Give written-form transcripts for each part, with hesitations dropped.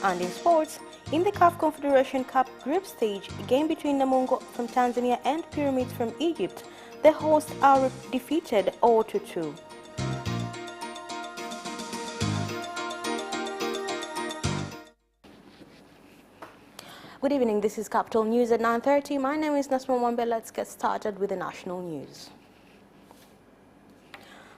And in sports, in the CAF Confederation Cup group stage, a game between Namungo from Tanzania and Pyramids from Egypt, the hosts are defeated 0-2. Good evening, this is Capital News at 9:30. My name is Nasma Mwambe. Let's get started with the national news.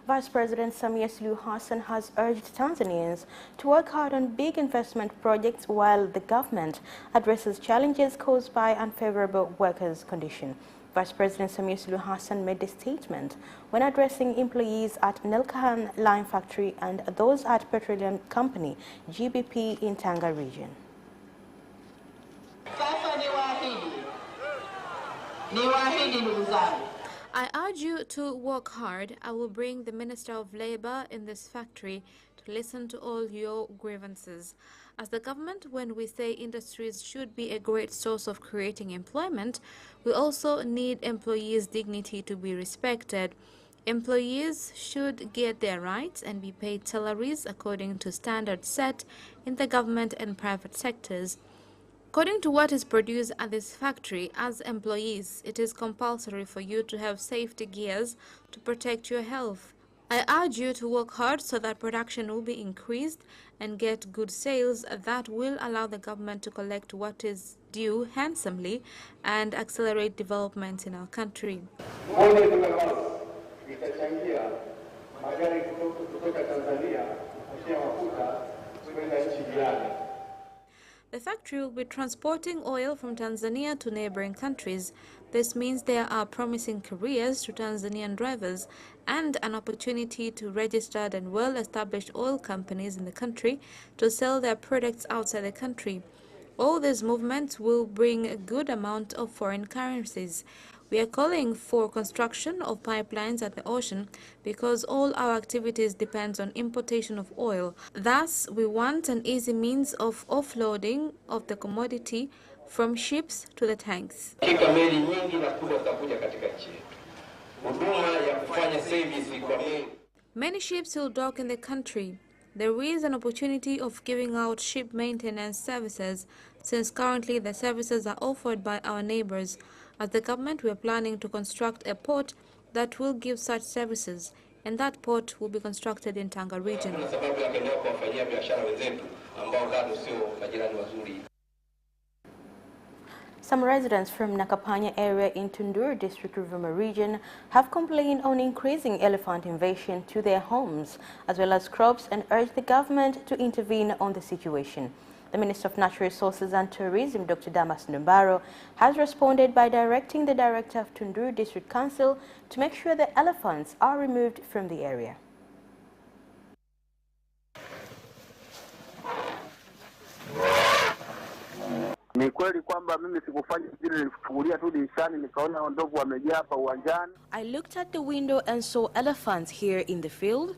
Vice President Samia Suluhu Hassan has urged Tanzanians to work hard on big investment projects while the government addresses challenges caused by unfavorable workers' conditions. Vice President Samia Suluhu Hassan made the statement when addressing employees at Nelkahan Lime Factory and those at Petroleum Company GBP in Tanga region. I urge you to work hard. I will bring the Minister of Labour in this factory to listen to all your grievances. As the government, when we say industries should be a great source of creating employment, we also need employees' dignity to be respected. Employees should get their rights and be paid salaries according to standards set in the government and private sectors. According to what is produced at this factory, as employees, it is compulsory for you to have safety gears to protect your health. I urge you to work hard so that production will be increased and get good sales that will allow the government to collect what is due handsomely and accelerate development in our country. The factory will be transporting oil from Tanzania to neighboring countries. This means there are promising careers to Tanzanian drivers and an opportunity to registered and well-established oil companies in the country to sell their products outside the country. All these movements will bring a good amount of foreign currencies. We are calling for construction of pipelines at the ocean because all our activities depend on importation of oil. Thus, we want an easy means of offloading of the commodity from ships to the tanks. Many ships will dock in the country. There is an opportunity of giving out ship maintenance services, since currently the services are offered by our neighbors. As the government, we are planning to construct a port that will give such services, and that port will be constructed in Tanga region. Some residents from Nakapanya area in Tunduru district RUVUMA region have complained on increasing elephant invasion to their homes as well as crops and urged the government to intervene on the situation. The Minister of Natural Resources and Tourism, Dr. Damas Ndumbaro, has responded by directing the Director of Tunduru District Council to make sure the elephants are removed from the area. Ni kweli kwamba mimi sikufanya vile, nilifungulia tu dirishani nikaona ndovu wamejaa hapa uwanjani. I looked at the window and saw elephants here in the field.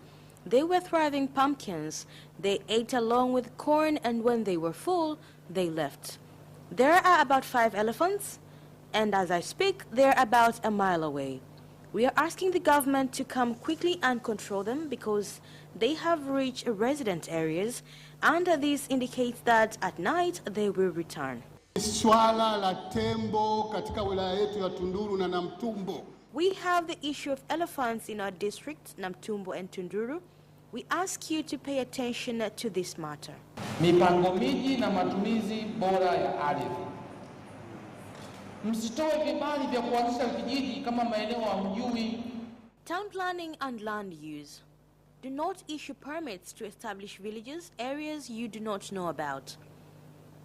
They were thriving pumpkins. They ate along with corn, and when they were full, they left. There are about 5 elephants, and as I speak, they're about a mile away. We are asking the government to come quickly and control them because they have reached resident areas, and this indicates that at night they will return. Swala la tembo katika wilaya yetu ya Tunduru na Namtumbo. We have the issue of elephants in our district, Namtumbo and Tunduru. We ask you to pay attention to this matter. Mipango miji na matumizi bora ya ardhi. Msitoe vibali vya kuanzisha vijiji kama maeneo hamjui. Town planning and land use. Do not issue permits to establish villages, areas you do not know about.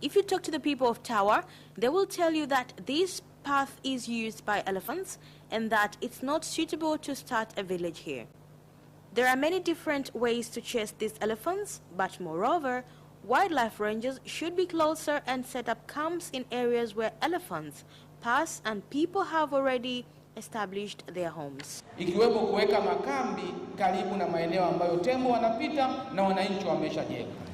If you talk to the people of Tower, they will tell you that this path is used by elephants and that it's not suitable to start a village here. There are many different ways to chase these elephants, but moreover, wildlife rangers should be closer and set up camps in areas where elephants pass and people have already established their homes. Ikiwepo kuweka makambi karibu na maeneo ambayo tembo wanapita na wananchi wameshajenga.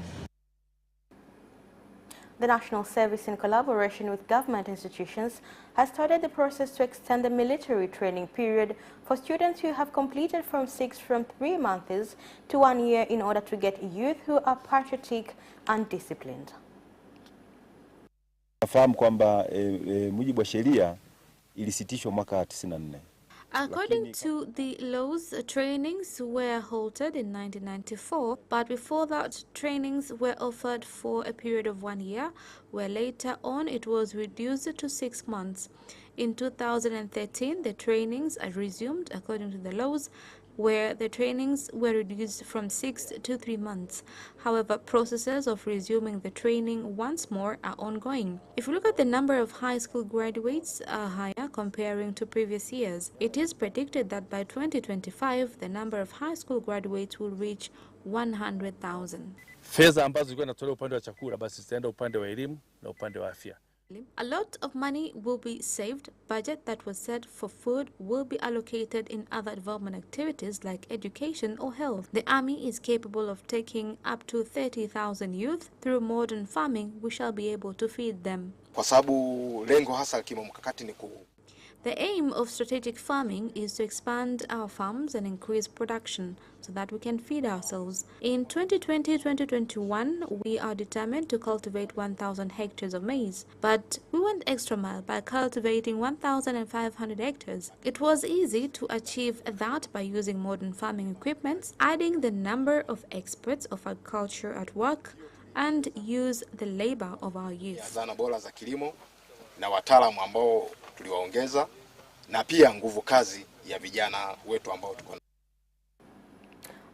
The National Service, in collaboration with government institutions, has started the process to extend the military training period for students who have completed from 3 months to 1 year in order to get youth who are patriotic and disciplined. Nafahamu kwamba mujibu wa sheria ilisitishwa mwaka 94. According to the laws, trainings were halted in 1994, but before that, trainings were offered for a period of 1 year, where later on it was reduced to 6 months. In 2013, the trainings are resumed according to the laws, where the trainings were reduced from 6 to 3 months. However, processes of resuming the training once more are ongoing. If you look at the number of high school graduates are higher comparing to previous years. It is predicted that by 2025, the number of high school graduates will reach 100,000. Fedha ambazo zilikuwa zinatolewa upande wa chakula basi zitaenda upande wa elimu na upande wa afya. A lot of money will be saved. Budget that was set for food will be allocated in other development activities like education or health. The army is capable of taking up to 30,000 youth. Through modern farming, we shall be able to feed them. Kwa sababu lengo hasa kimkakati ni The aim of strategic farming is to expand our farms and increase production so that we can feed ourselves. In 2020-2021, we are determined to cultivate 1,000 hectares of maize, but we went extra mile by cultivating 1,500 hectares. It was easy to achieve that by using modern farming equipment, adding the number of experts of agriculture at work, and use the labor of our youth. Zana bora za kilimo na wataalamu ambao tuliwaongeza na pia nguvu kazi ya vijana wetu ambao tuko.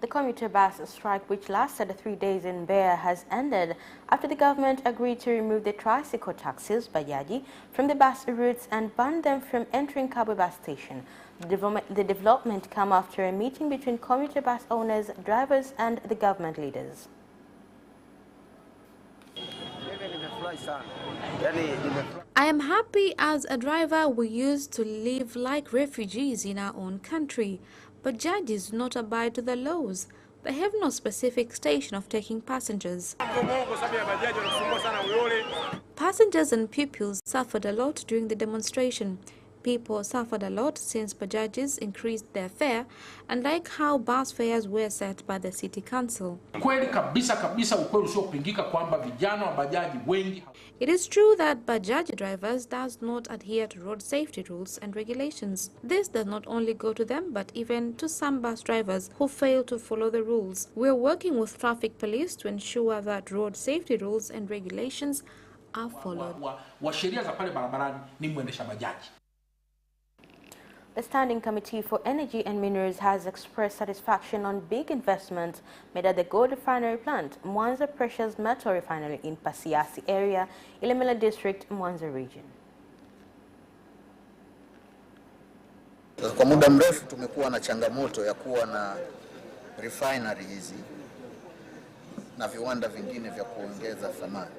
The commuter bus strike, which lasted 3 days in MBEYA, has ended after the government agreed to remove the tricycle taxis, bajaji, from the bus routes and ban them from entering Kabwe bus station. The development came after a meeting between commuter bus owners, drivers and the government leaders. I am happy. As a driver, we used to live like refugees in our own country, but judges do not abide to the laws. They have no specific station of taking passengers. Passengers and pupils suffered a lot during the demonstration. People suffered a lot since bajajes increased their fare, and like how bus fares were set by the city council. It is true that bajaj drivers does not adhere to road safety rules and regulations. This does not only go to them, but even to some bus drivers who fail to follow the rules. We are working with traffic police to ensure that road safety rules and regulations are followed. The Standing Committee for Energy and Minerals has expressed satisfaction on big investments made at the gold refinery plant, MWANZA Precious Metal Refinery in Pasiasi area, Ilemela District, MWANZA region. Kwa muda mrefu tumekuwa na changamoto ya kuwa na refinery hizi na viwanda vingine vya kuongeza thamani.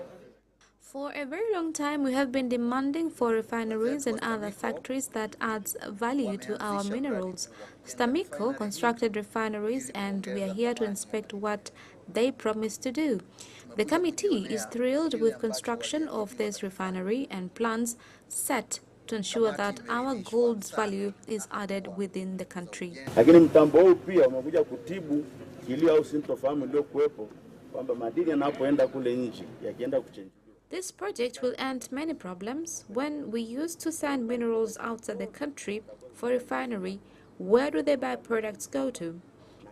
For a very long time, we have been demanding for refineries and other factories that adds value to our minerals. STAMICO constructed refineries, and we are here to inspect what they promised to do. The committee is thrilled with construction of this refinery and plans set to ensure that our gold's value is added within the country. Lakini mtambo huu pia umekuja kutibu kilio au sintofahamu iliyokuwepo kwamba madini yanapoenda kule nje yakienda kuchenjwa. This project will end many problems. When we used to send minerals outside the country for refinery, where do the byproducts go to?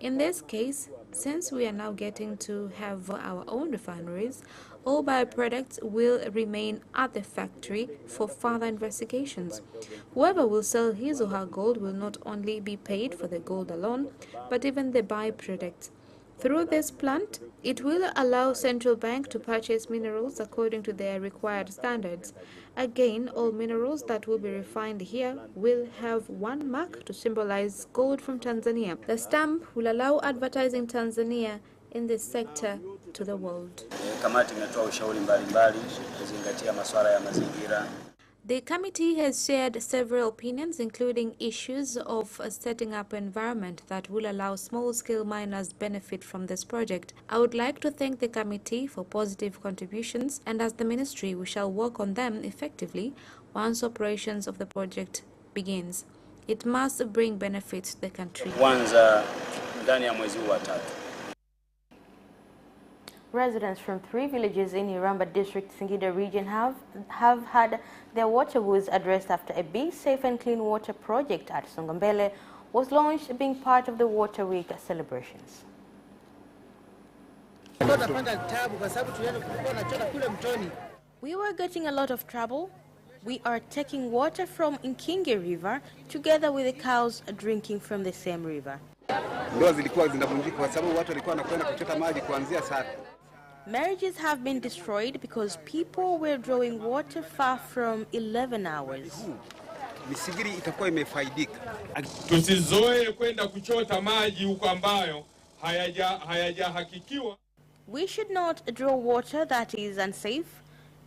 In this case, since we are now getting to have our own refineries, all byproducts will remain at the factory for further investigations. Whoever will sell his or her gold will not only be paid for the gold alone, but even the byproducts. Through this plant, it will allow central bank to purchase minerals according to their required standards. Again, all minerals that will be refined here will have one mark to symbolize gold from Tanzania. The stamp will allow advertising Tanzania in this sector to the world. Kamati imetoa ushauri mbalimbali kuzingatia masuala ya mazingira. The committee has shared several opinions, including issues of setting up an environment that will allow small-scale miners benefit from this project. I would like to thank the committee for positive contributions, and as the ministry, we shall work on them effectively once operations of the project begins. It must bring benefits to the country. Kwanza ndani ya mwezi huu wa 3. residents from 3 villages in Iramba district, Singida region have had their water woes addressed after a big safe and clean water project at Songambele was launched, being part of the Water Week celebrations. We were getting a lot of trouble. We are taking water from Nkinge River together with the cows drinking from the same river. Marriages have been destroyed because people were drawing water far from 11 hours. Tusizoe kwenda kuchota maji huko ambayo hayajahakikiwa. We should not draw water that is unsafe.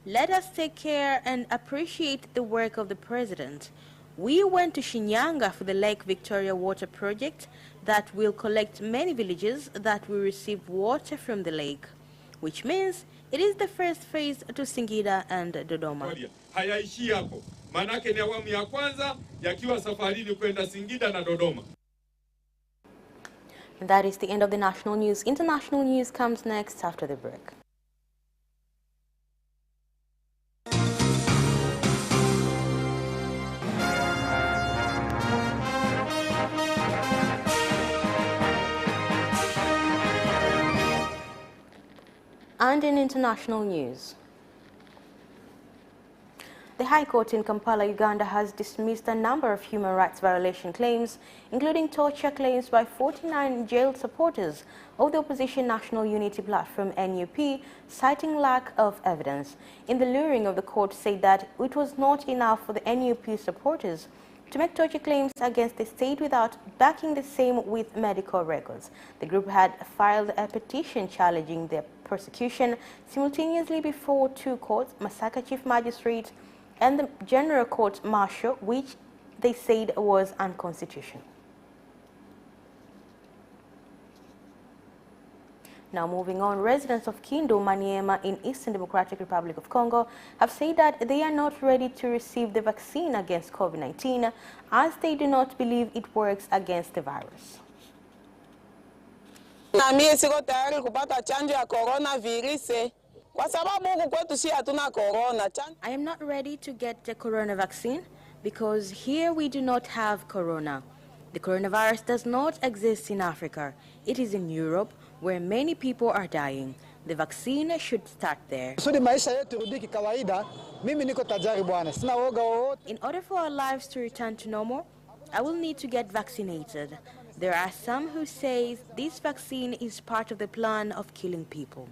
Let us take care and appreciate the work of the President. We went to Shinyanga for the Lake Victoria Water Project that will collect many villages that will receive water from the lake, which means it is the first phase to Singida and Dodoma. Hayaishi hapo. Manake ni awamu ya kwanza yakiwa safarini kwenda Singida na Dodoma. And that is the end of the national news. International news comes next after the break. And in international news, the High Court in Kampala, Uganda has dismissed a number of human rights violation claims, including torture claims by 49 jailed supporters of the opposition National Unity Platform NUP, citing lack of evidence. In the ruling of the court said that it was not enough for the NUP supporters to make torture claims against the state without backing the same with medical records. The group had filed a petition challenging their persecution simultaneously before 2 courts, Masaka Chief Magistrate and the General Court Martial, which they said was unconstitutional. Now moving on, residents of Kindu, Maniema in Eastern Democratic Republic of Congo have said that they are not ready to receive the vaccine against COVID-19 as they do not believe it works against the virus. Na mimi siko tayari kupata chanjo ya coronavirus kwa sababu huku kwetu si hatuna corona. I am not ready to get the corona vaccine because here we do not have corona. The coronavirus does not exist in Africa. It is in Europe, where many people are dying. The vaccine should start there. In order for our lives to return to normal, I will need to get vaccinated. There are some who say this vaccine is part of the plan of killing people.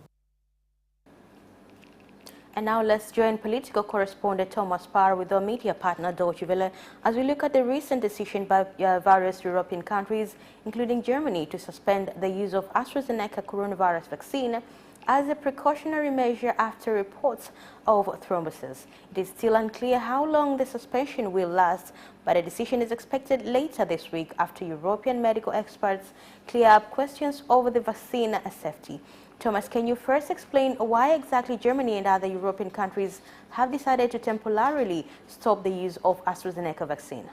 And now let's join political correspondent Thomas Parr with our media partner Deutsche Welle as we look at the recent decision by various European countries, including Germany, to suspend the use of AstraZeneca coronavirus vaccine as a precautionary measure after reports of thrombosis. It is still unclear how long the suspension will last, but a decision is expected later this week after European medical experts clear up questions over the vaccine safety. Thomas, can you first explain why exactly Germany and other European countries have decided to temporarily stop the use of AstraZeneca vaccine?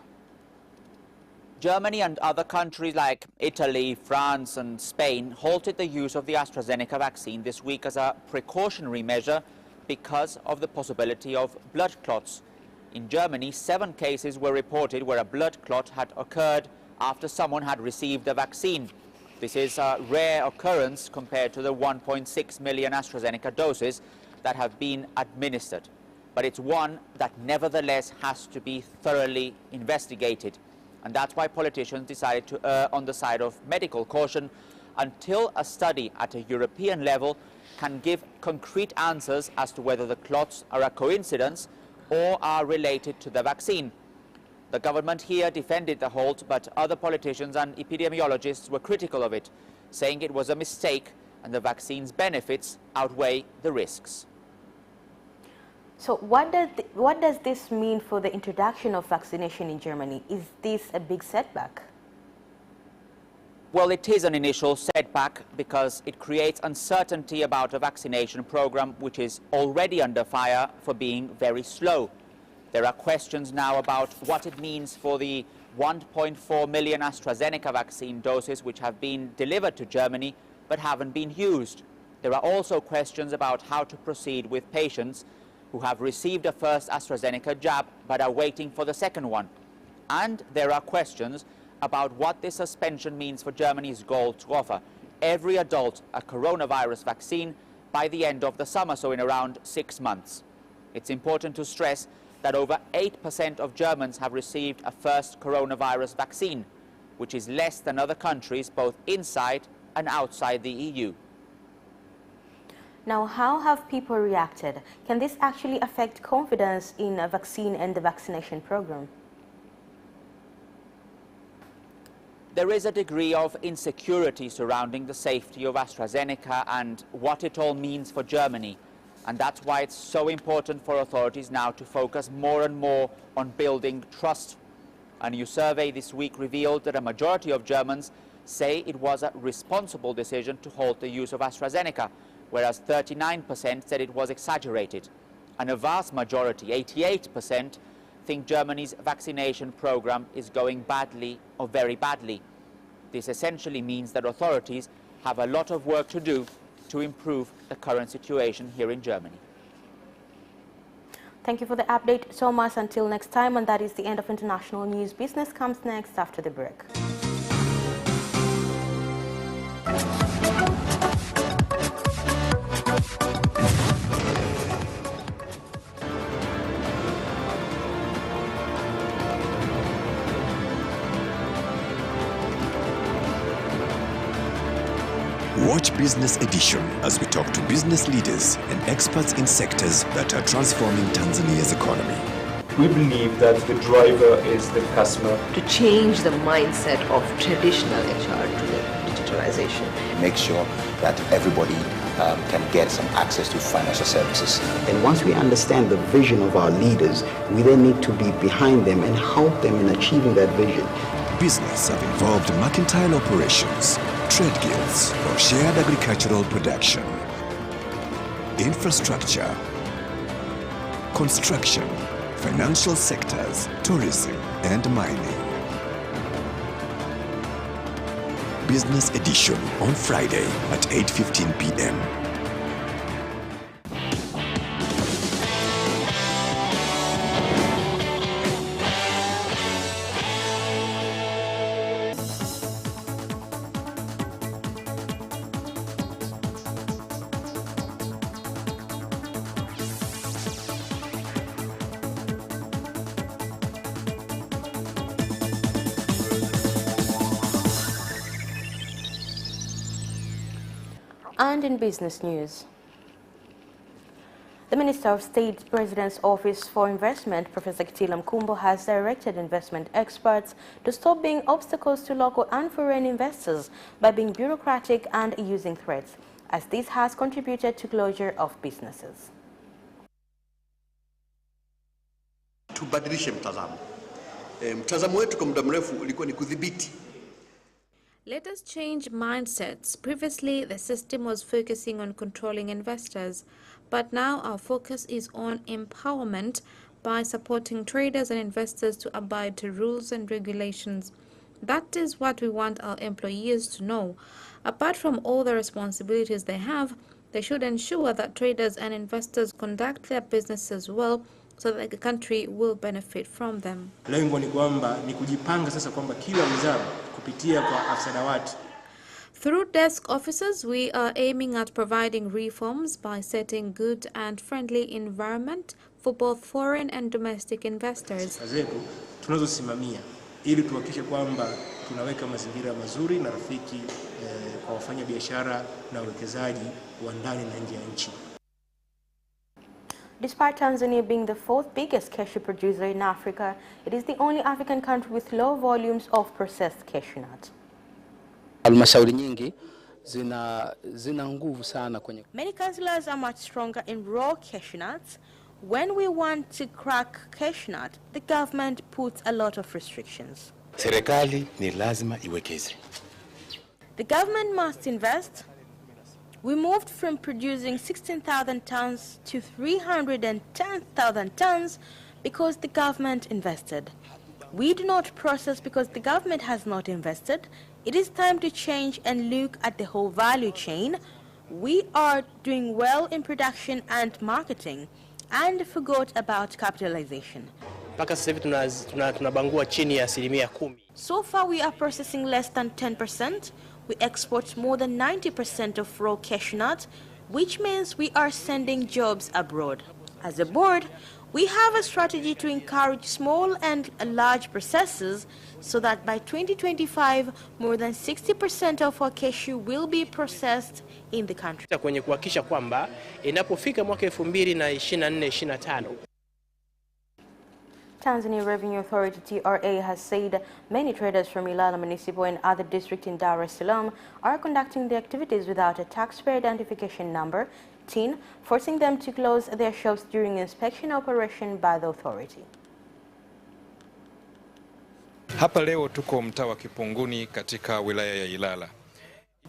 Germany and other countries like Italy, France and Spain halted the use of the AstraZeneca vaccine this week as a precautionary measure because of the possibility of blood clots. In Germany, 7 cases were reported where a blood clot had occurred after someone had received the vaccine. This is a rare occurrence compared to the 1.6 million AstraZeneca doses that have been administered. But it's one that nevertheless has to be thoroughly investigated. And that's why politicians decided to err on the side of medical caution until a study at a European level can give concrete answers as to whether the clots are a coincidence or are related to the vaccine. The government here defended the halt, but other politicians and epidemiologists were critical of it, saying it was a mistake and the vaccine's benefits outweigh the risks. So what does this mean for the introduction of vaccination in Germany? Is this a big setback? Well, it is an initial setback because it creates uncertainty about a vaccination program which is already under fire for being very slow. There are questions now about what it means for the 1.4 million AstraZeneca vaccine doses which have been delivered to Germany but haven't been used. There are also questions about how to proceed with patients who have received a first AstraZeneca jab but are waiting for the second one. And there are questions about what this suspension means for Germany's goal to offer every adult a coronavirus vaccine by the end of the summer, so in around 6 months. It's important to stress that over 8% of Germans have received a first coronavirus vaccine, which is less than other countries both inside and outside the EU. Now, how have people reacted? Can this actually affect confidence in a vaccine and the vaccination program? There is a degree of insecurity surrounding the safety of AstraZeneca and what it all means for Germany. And that's why it's so important for authorities now to focus more and more on building trust. A new survey this week revealed that a majority of Germans say it was a responsible decision to halt the use of AstraZeneca, whereas 39% said it was exaggerated. And a vast majority, 88%, think Germany's vaccination program is going badly or very badly. This essentially means that authorities have a lot of work to do to improve the current situation here in Germany. Thank you for the update, Thomas. Until next time, and that is the end of international news. Business comes next after the break. Watch Business Edition as we talk to business leaders and experts in sectors that are transforming Tanzania's economy. We believe that the driver is the customer. To change the mindset of traditional HR to the digitalization. Make sure that everybody can get some access to financial services. And once we understand the vision of our leaders, we then need to be behind them and help them in achieving that vision. Business have involved mercantile operations, trade guilds or shared agricultural production, infrastructure, construction, financial sectors, tourism and mining. Business Edition on Friday at 8:15 p.m. And in business news, the Minister of State President's Office for Investment, Professor Kitila Mkumbo, has directed investment experts to stop being obstacles to local and foreign investors by being bureaucratic and using threats, as this has contributed to closure of businesses. Tubadilishe mtazamo. Mtazamo wetu kwa muda mrefu ulikuwa ni kudhibiti. Let us change mindsets. Previously, the system was focusing on controlling investors, but now our focus is on empowerment by supporting traders and investors to abide to rules and regulations. That is what we want our employees to know. Apart from all the responsibilities they have, they should ensure that traders and investors conduct their businesses well so that the country will benefit from them. Lengo ni kwamba ni kujipanga sasa kwamba kila wizara kupitia kwa afisa dawati. Through desk officers, we are aiming at providing reforms by setting good and friendly environment for both foreign and domestic investors. Zetu tunazosimamia ili tuhakikishe kwamba tunaweka mazingira mazuri na rafiki kwa wafanya biashara na wawekezaji wa ndani na nje ya nchi. Despite Tanzania being the fourth biggest cashew producer in Africa, it is the only African country with low volumes of processed cashew nut. Halmashauri nyingi zina nguvu sana kwenye. Many councillors are much stronger in raw cashew nuts. When we want to crack cashew nut, the government puts a lot of restrictions. Serikali ni lazima iwekeze. The government must invest. We moved from producing 16,000 tons to 310,000 tons because the government invested. We do not process because the government has not invested. It is time to change and look at the whole value chain. We are doing well in production and marketing and forgot about capitalization. So far we are processing less than 10%. We export more than 90% of raw cashew nut, which means we are sending jobs abroad. As a board, we have a strategy to encourage small and large processors so that by 2025, more than 60% of our cashew will be processed in the country. Kwenye kuhakikisha kwamba inapofika mwaka 2024-25 Tanzania Revenue Authority TRA has said many traders from Ilala Municipal and other districts in Dar es Salaam are conducting their activities without a taxpayer identification number, TIN, forcing them to close their shops during inspection operation by the authority. Hapa leo tuko mtaa wa Kipunguni katika wilaya ya Ilala.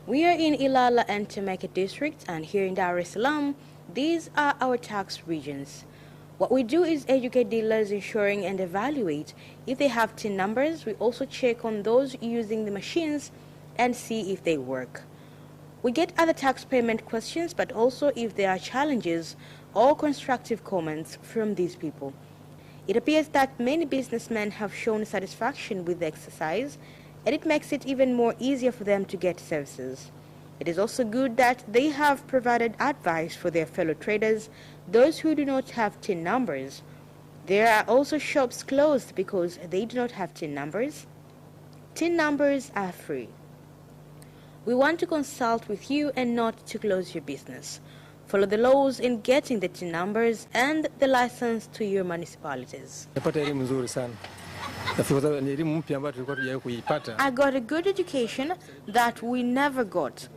We are in Ilala and Temeke districts, and here in Dar es Salaam, these are our tax regions. What we do is educate dealers, ensuring and evaluate if they have TIN numbers. We also check on those using the machines and see if they work. We get other tax payment questions, but also if there are challenges or constructive comments from these people. It appears that many businessmen have shown satisfaction with the exercise, and it makes it even more easier for them to get services. It is also good that they have provided advice for their fellow traders, those who do not have TIN numbers. There are also shops closed because they do not have TIN numbers. TIN numbers are free. We want to consult with you and not to close your business. Follow the laws in getting the TIN numbers and the license to your municipalities. I got a good education that we never got.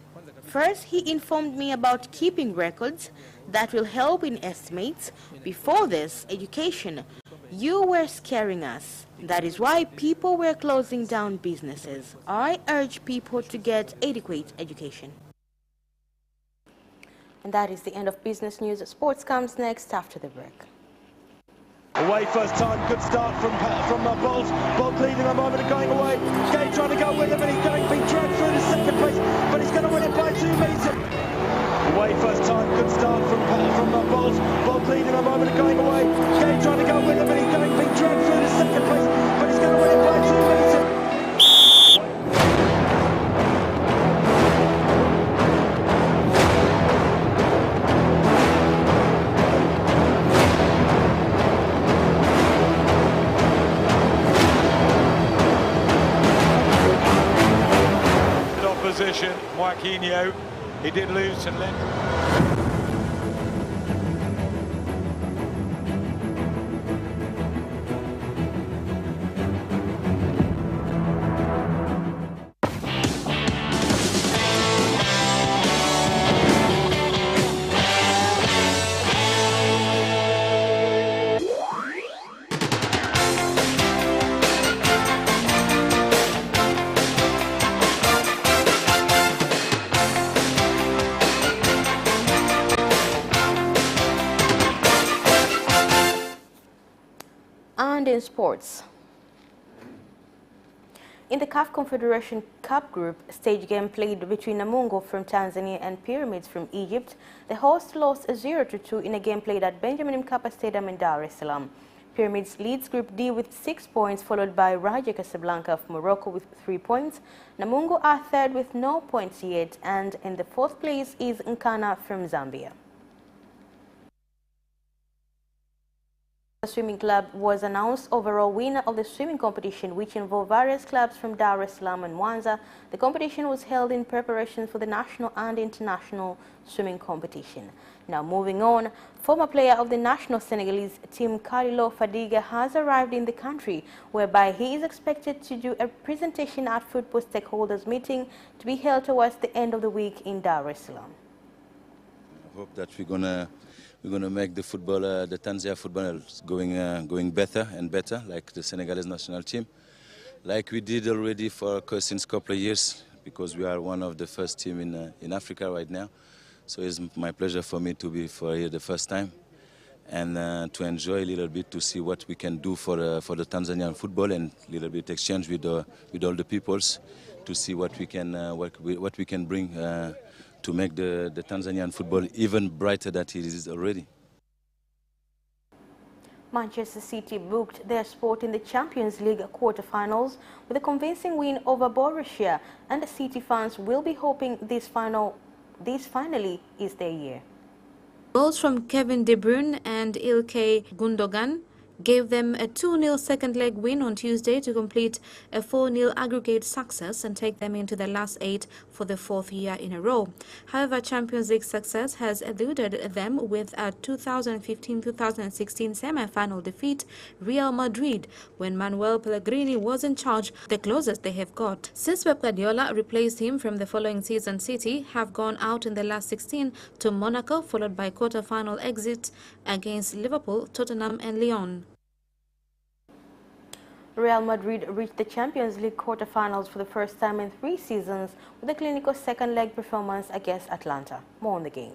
First, he informed me about keeping records that will help in estimates. Before this education, you were scaring us. That is why people were closing down businesses. I urge people to get adequate education. And that is the end of business news. Sports comes next after the break. Away first time, good start from Bolt. Bolt leading a moment of going away. Gay trying to go with him, and he's being dragged through to second place, but he's going to win it by 2 meters. Away first time, good start from Bolt. Bolt leading a moment of going away. Gay trying to go with him, and he's being dragged through to second place, but he's going to win it by 2 meters. Opposition, Joaquinho, he did lose to Lent. And in sports. In the CAF Confederation Cup group, stage game played between Namungo from Tanzania and Pyramids from Egypt, the host lost 0-2 in a game played at Benjamin Mkapa Stadium in Dar es Salaam. Pyramids leads Group D with 6 points, followed by Raja Casablanca of Morocco with 3 points. Namungo are third with no points yet, and in the 4th place is Nkana from Zambia. The swimming club was announced overall winner of the swimming competition, which involved various clubs from Dar es Salaam and MWANZA. The competition was held in preparation for the national and international swimming competition. Now moving on, former player of the national Senegalese team Kalilou Fadiga has arrived in the country, whereby he is expected to do a presentation at football stakeholders meeting to be held towards the end of the week in Dar es Salaam. I hope that we're gonna make the football, the Tanzania football going better and better, like the Senegalese national team, like we did already since a couple of years, because we are one of the first team in Africa right now. So it's my pleasure for me to be here the first time, and to enjoy a little bit, to see what we can do for the Tanzanian football, and a little bit exchange with all the peoples, to see what we can bring to make the Tanzanian football even brighter than it is already. Manchester City booked their spot in the Champions League quarter-finals with a convincing win over Borussia, and the City fans will be hoping this finally is their year. Goals from Kevin De Bruyne and Ilkay Gundogan gave them a 2-0 second-leg win on Tuesday to complete a 4-0 aggregate success and take them into the last 8 for the 4th year in a row. However, Champions League success has eluded them with a 2015-2016 semi-final defeat, Real Madrid, when Manuel Pellegrini was in charge, the closest they have got. Since Pep Guardiola replaced him from the following season, City have gone out in the last 16 to Monaco, followed by quarter-final exit against Liverpool, Tottenham and Lyon. Real Madrid reached the Champions League quarter-finals for the first time in 3 seasons with a clinical second-leg performance against Atlanta. More on the game.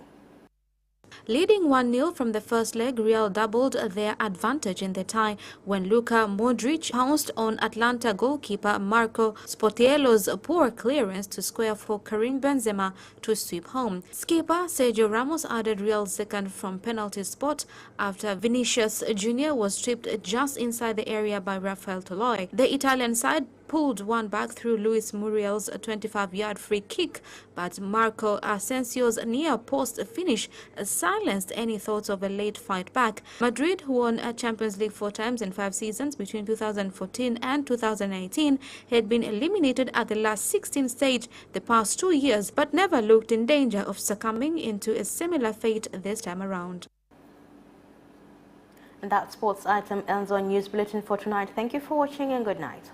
Leading 1-0 from the first leg, Real doubled their advantage in the tie when Luka Modric pounced on Atlanta goalkeeper Marco Sportiello's poor clearance to square for Karim Benzema to sweep home. Skipper Sergio Ramos added Real's second from penalty spot after Vinicius Jr. was tripped just inside the area by Rafael Toloi. The Italian side pulled one back through Luis Muriel's 25-yard free kick, but Marco Asensio's near-post finish silenced any thoughts of a late fight back. Madrid, who won a Champions League 4 times in 5 seasons between 2014 and 2018, had been eliminated at the last 16 stage the past 2 years, but never looked in danger of succumbing into a similar fate this time around. And that sports item ends our news bulletin for tonight. Thank you for watching and good night.